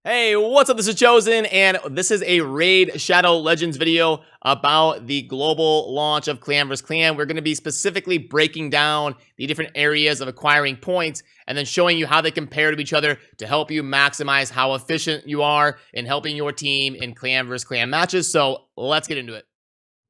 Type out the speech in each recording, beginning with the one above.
Hey, what's up? This is Chosen, and this is a Raid Shadow Legends video about the global launch of Clan vs. Clan. We're going to be specifically breaking down the different areas of acquiring points and then showing you how they compare to each other to help you maximize how efficient you are in helping your team in Clan vs. Clan matches. So let's get into it.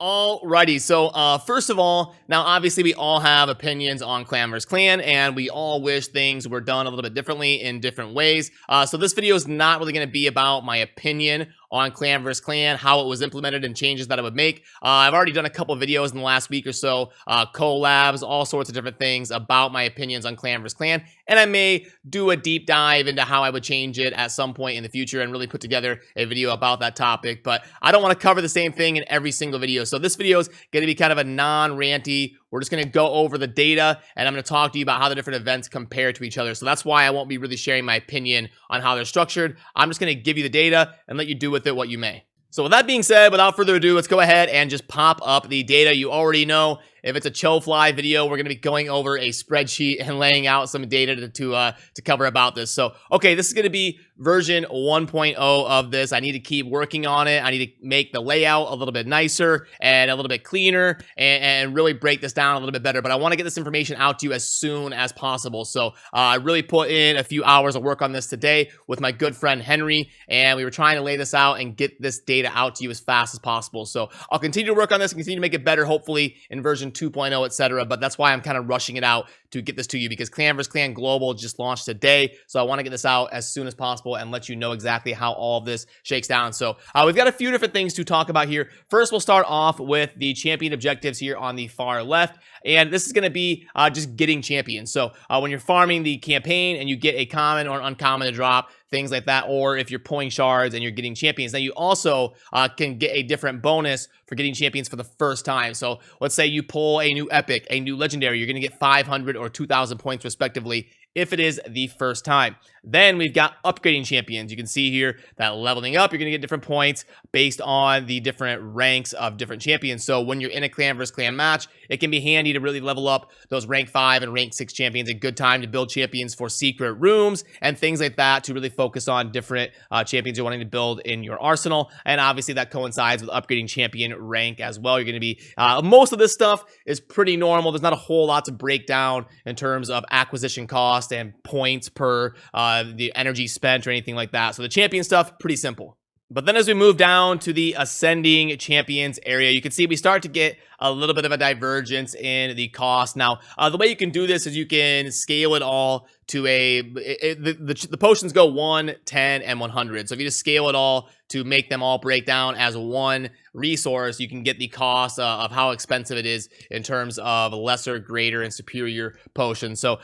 Alrighty, so first of all, now obviously we all have opinions on Clan vs. Clan, and we all wish things were done a little bit differently in different ways. So this video is not really going to be about my opinion on Clan vs. Clan, how it was implemented and changes that it would make. I've already done a couple videos in the last week or so, collabs, all sorts of different things about my opinions on Clan vs. Clan, and I may do a deep dive into how I would change it at some point in the future and really put together a video about that topic, but I don't want to cover the same thing in every single video. So this video is going to be kind of a non-ranty. We're just going to go over the data, and I'm going to talk to you about how the different events compare to each other. So that's why I won't be really sharing my opinion on how they're structured. I'm just going to give you the data and let you do with it what you may. So with that being said, without further ado, let's go ahead and just pop up the data. You already know if it's a Chofly video, we're going to be going over a spreadsheet and laying out some data to cover about this. So, okay, this is going to be version 1.0 of this. I need to keep working on it. I need to make the layout a little bit nicer and a little bit cleaner and really break this down a little bit better. But I want to get this information out to you as soon as possible. So I really put in a few hours of work on this today with my good friend Henry, and we were trying to lay this out and get this data out to you as fast as possible. So I'll continue to work on this and continue to make it better, hopefully in version 2.0, etc. But that's why I'm kind of rushing it out to get this to you, because Clan vs. Clan Global just launched today. So I want to get this out as soon as possible and let you know exactly how all of this shakes down. So we've got a few different things to talk about here. First, we'll start off with the champion objectives here on the far left. And this is going to be just getting champions. So when you're farming the campaign and you get a common or uncommon to drop, things like that, or if you're pulling shards and you're getting champions, then you also can get a different bonus for getting champions for the first time. So let's say you pull a new epic, a new legendary, you're going to get 500 or 2,000 points respectively if it is the first time. Then we've got upgrading champions. You can see here that leveling up, you're going to get different points based on the different ranks of different champions. So when you're in a Clan vs. Clan match, it can be handy to really level up those rank 5 and rank 6 champions. A good time to build champions for secret rooms and things like that to really focus on different champions you're wanting to build in your arsenal. And obviously that coincides with upgrading champion rank as well. You're going to be, most of this stuff is pretty normal. There's not a whole lot to break down in terms of acquisition cost and points per the energy spent or anything like that. So the champion stuff, pretty simple. But then as we move down to the ascending champions area, you can see we start to get a little bit of a divergence in the cost. Now, the way you can do this is you can scale it all to the potions go 1, 10, and 100. So if you just scale it all to make them all break down as one resource, you can get the cost of how expensive it is in terms of lesser, greater, and superior potions. So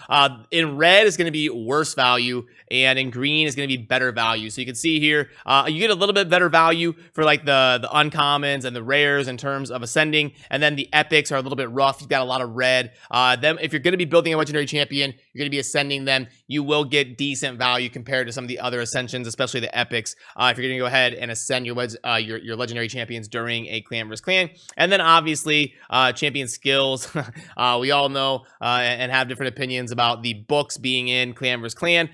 in red is going to be worse value, and in green is going to be better value. So you can see here, you get a little bit better value for like the uncommons and the rares in terms of ascending, and then the epics are a little bit rough. You've got a lot of red. Then if you're going to be building a legendary champion, you're going to be ascending them, you will get decent value compared to some of the other ascensions, especially the epics, if you're going to go ahead and ascend your legendary champions during a Clan vs. Clan. And then obviously champion skills. We all know and have different opinions about the books being in Clan vs. Clan.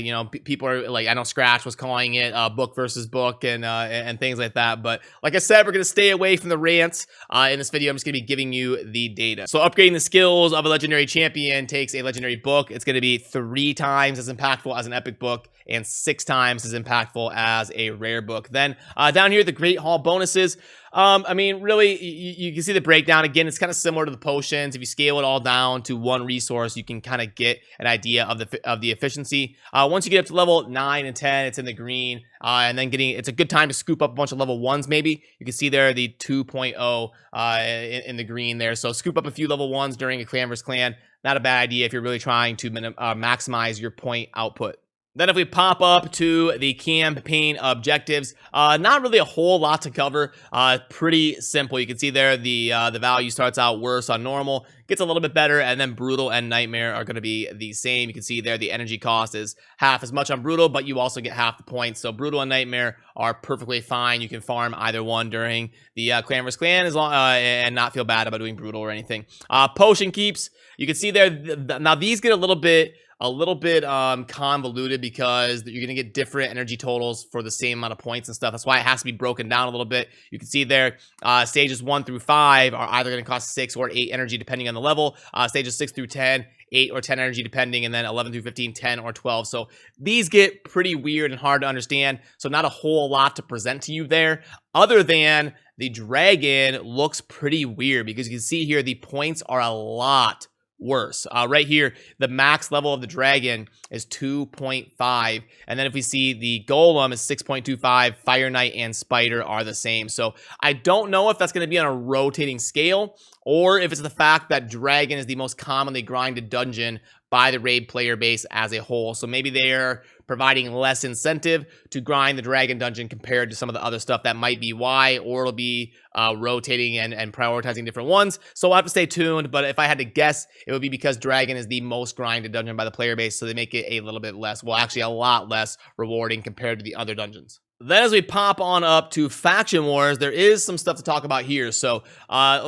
You know, people are like, I know Scratch was calling it book versus book and things like that. But like I said, we're going to stay away from the rants in this video. I'm just going to be giving you the data. So upgrading the skills of a legendary champion takes a legendary book. It's going to be 3 times as impactful as an epic book and 6 times as impactful as a rare book. Then down here, the Great Hall bonuses. I mean, really, you can see the breakdown. Again, it's kind of similar to the potions. If you scale it all down to one resource, you can kind of get an idea of the efficiency. Once you get up to level 9 and 10, it's in the green. And then it's a good time to scoop up a bunch of level 1s maybe. You can see there the 2.0 in the green there. So scoop up a few level 1s during a Clan vs. Clan. Not a bad idea if you're really trying to maximize your point output. Then if we pop up to the campaign objectives, not really a whole lot to cover. Pretty simple. You can see there the value starts out worse on normal, gets a little bit better, and then brutal and nightmare are going to be the same. You can see there the energy cost is half as much on brutal, but you also get half the points. So brutal and nightmare are perfectly fine. You can farm either one during the Clan vs. Clan and not feel bad about doing brutal or anything. Potion keeps. You can see there now these get a little bit a little bit convoluted because you're going to get different energy totals for the same amount of points and stuff. That's why it has to be broken down a little bit. You can see there, stages 1 through 5 are either going to cost 6 or 8 energy depending on the level. Stages 6 through 10, 8 or 10 energy depending, and then 11 through 15, 10 or 12. So these get pretty weird and hard to understand. So not a whole lot to present to you there, other than the dragon looks pretty weird because you can see here the points are a lot worse. Right here, the max level of the dragon is 2.5. And then if we see the golem is 6.25, Fire Knight and Spider are the same. So I don't know if that's going to be on a rotating scale or if it's the fact that dragon is the most commonly grinded dungeon by the raid player base as a whole. So maybe they're providing less incentive to grind the dragon dungeon compared to some of the other stuff. That might be why, or it'll be rotating and prioritizing different ones. So we'll have to stay tuned, but if I had to guess, it would be because dragon is the most grinded dungeon by the player base, so they make it a little bit less, well, actually a lot less rewarding compared to the other dungeons. Then as we pop on up to Faction Wars, there is some stuff to talk about here. So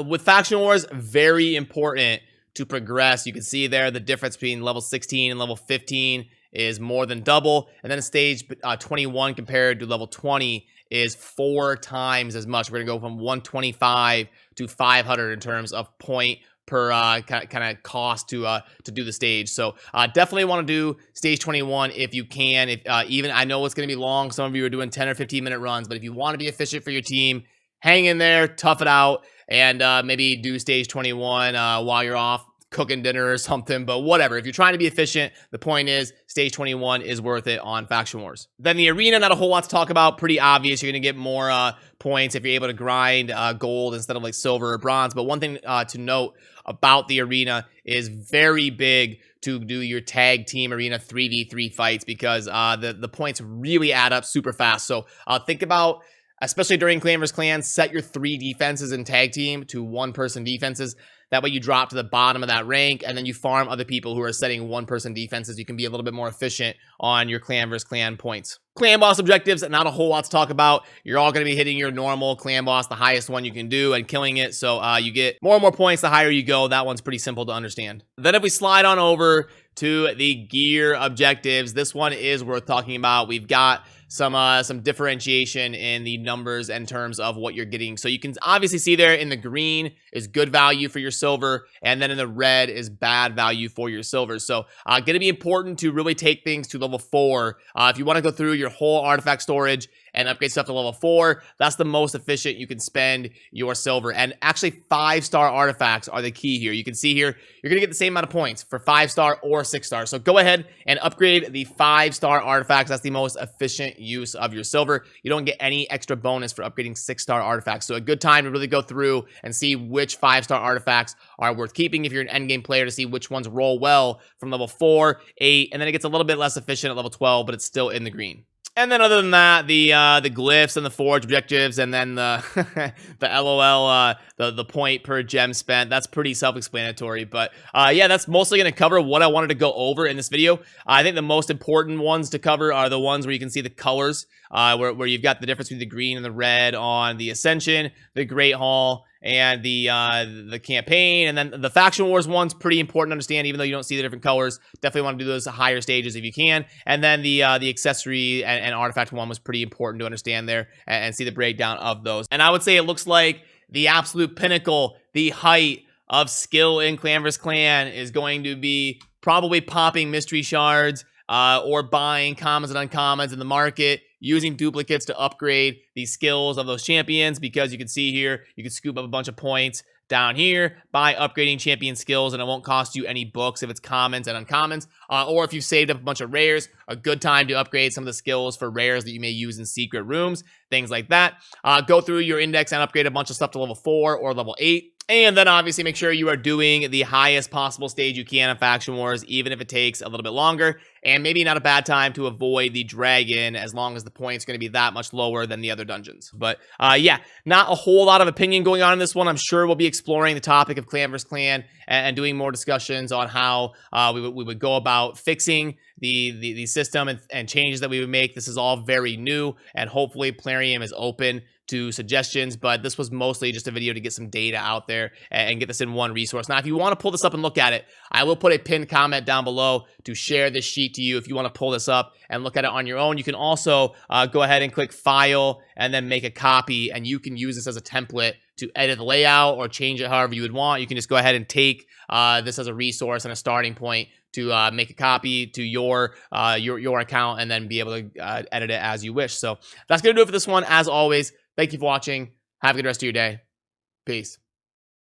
with Faction Wars, very important to progress. You can see there the difference between level 16 and level 15 is more than double. And then stage 21 compared to level 20 is 4 times as much. We're going to go from 125 to 500 in terms of point per kind of cost to do the stage. So definitely want to do stage 21 if you can. If even I know it's going to be long. Some of you are doing 10 or 15 minute runs, but if you want to be efficient for your team, hang in there, tough it out, and maybe do stage 21 while you're off cooking dinner or something, but whatever. If you're trying to be efficient, the point is stage 21 is worth it on Faction Wars. Then the arena, not a whole lot to talk about. Pretty obvious. You're going to get more points if you're able to grind gold instead of like silver or bronze. But one thing to note about the arena is very big to do your tag team arena 3v3 fights because the points really add up super fast. So think about, especially during Clan vs. Clan, set your 3 defenses in tag team to 1-person defenses. That way you drop to the bottom of that rank, and then you farm other people who are setting 1-person defenses. You can be a little bit more efficient on your Clan vs. Clan points. Clan boss objectives, not a whole lot to talk about. You're all going to be hitting your normal clan boss, the highest one you can do, and killing it. So you get more and more points the higher you go. That one's pretty simple to understand. Then if we slide on over to the gear objectives, this one is worth talking about. We've got some differentiation in the numbers in terms of what you're getting. So you can obviously see there in the green is good value for your silver, and then in the red is bad value for your silver. So going to be important to really take things to level 4. If you want to go through your whole artifact storage and upgrade stuff to level 4, that's the most efficient you can spend your silver. And actually 5-star artifacts are the key here. You can see here, you're going to get the same amount of points for 5-star or 6-star. So go ahead and upgrade the 5-star artifacts. That's the most efficient use of your silver. You don't get any extra bonus for upgrading 6-star artifacts. So a good time to really go through and see which 5-star artifacts are worth keeping if you're an endgame player, to see which ones roll well from level 4, 8, and then it gets a little bit less efficient at level 12, but it's still in the green. And then other than that, the glyphs and the forge objectives, and then the the LOL, the point per gem spent, that's pretty self-explanatory. But yeah, that's mostly going to cover what I wanted to go over in this video. I think the most important ones to cover are the ones where you can see the colors, where you've got the difference between the green and the red on the Ascension, the Great Hall, and the campaign. And then the Faction Wars one's pretty important to understand, even though you don't see the different colors. Definitely want to do those higher stages if you can. And then the accessory and artifact one was pretty important to understand there and see the breakdown of those. And I would say it looks like the absolute pinnacle, the height of skill in Clan vs. Clan is going to be probably popping mystery shards or buying commons and uncommons in the market, using duplicates to upgrade the skills of those champions, because you can see here, you can scoop up a bunch of points down here by upgrading champion skills, and it won't cost you any books if it's commons and uncommons, or if you've saved up a bunch of rares, a good time to upgrade some of the skills for rares that you may use in secret rooms, things like that. Go through your index and upgrade a bunch of stuff to level 4 or level 8. And then obviously make sure you are doing the highest possible stage you can in Faction Wars, even if it takes a little bit longer. And maybe not a bad time to avoid the dragon, as long as the point's going to be that much lower than the other dungeons. But yeah, not a whole lot of opinion going on in this one. I'm sure we'll be exploring the topic of Clan vs. Clan and doing more discussions on how we would go about fixing the system and changes that we would make. This is all very new, and hopefully Plarium is open to suggestions, but this was mostly just a video to get some data out there and get this in one resource. Now, if you want to pull this up and look at it, I will put a pinned comment down below to share this sheet to you if you want to pull this up and look at it on your own. You can also go ahead and click File and then make a copy, and you can use this as a template to edit the layout or change it however you would want. You can just go ahead and take this as a resource and a starting point to make a copy to your account and then be able to edit it as you wish. So that's going to do it for this one. As always, thank you for watching. Have a good rest of your day. Peace.